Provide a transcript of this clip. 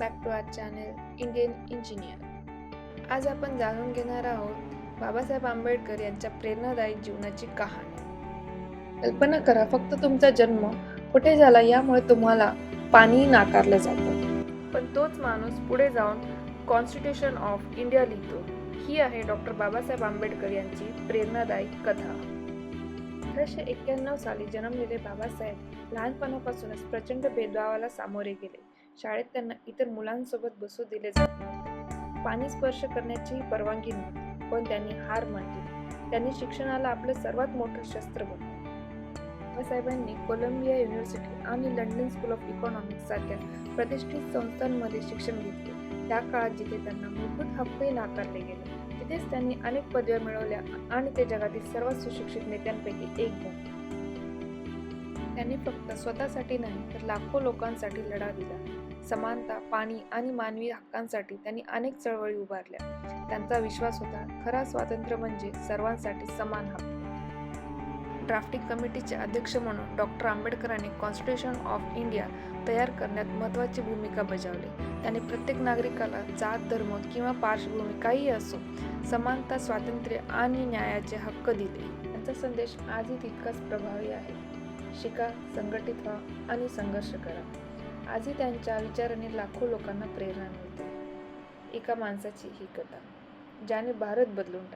Back to our channel Indian engineer. आज आपण जाणून घेणार आहोत बाबासाहेब आंबेडकर यांच्या प्रेरणादायी जीवनाची कहाणी. कल्पना करा, फक्त तुमचा जन्म कुठे झाला यामुळे तुम्हाला पाणी नाकारलं जातं, पण तोच माणूस पुढे जाऊन कॉन्स्टिट्यूशन ऑफ इंडिया लिहितो. ही आहे डॉक्टर बाबासाहेब आंबेडकर यांची प्रेरणादायी कथा. 1891 साली जन्मलेले बाबासाहेब लहानपणापासूनच प्रचंड भेदभावाला सामोरे गेले. शाळेत त्यांना इतर मुलांसोबत बसू दिले जात नव्हते. पाणी स्पर्श करण्याचीही परवानगी नव्हती, पण त्यांनी हार मानली. त्यांनी शिक्षणाला आपलं सर्वात मोठं शस्त्र बनवलं. बाबासाहेबांनी कोलंबिया युनिव्हर्सिटी आणि लंडन स्कूल ऑफ इकॉनॉमिक्स सारख्या प्रतिष्ठित संस्थांमध्ये शिक्षण घेतले. त्या काळात जिथे त्यांना मूलभूत हक्कही नाकारले गेले, तिथेच त्यांनी अनेक पदव्या मिळवल्या आणि ते जगातील सर्वात सुशिक्षित नेत्यांपैकी एक बनले. त्यांनी फक्त स्वतःसाठी नाही तर लाखो लोकांसाठी लढा दिला. समानता, पाणी आणि मानवी हक्कांसाठी त्यांनी अनेक चळवळी उभारल्या. त्यांचा विश्वास होता, खरा स्वातंत्र्य म्हणजे सर्वांसाठी समान हक्क. ड्राफ्टिंग कमिटीचे अध्यक्ष म्हणून डॉक्टर आंबेडकरांनी कॉन्स्टिट्यूशन ऑफ इंडिया तयार करण्यात महत्त्वाची भूमिका बजावली. त्यांनी प्रत्येक नागरिकाला जात, धर्म किंवा पार्श्वभूमी काहीही असो, समानता, स्वातंत्र्य आणि न्यायाचे हक्क दिले. त्यांचा संदेश आजही तितकाच प्रभावी आहे. शिका, संघटित व्हा आणि संघर्ष करा. आजही त्यांच्या विचाराने लाखो लोकांना प्रेरणा मिळते. एका माणसाची ही कथा ज्याने भारत बदलून टाकला.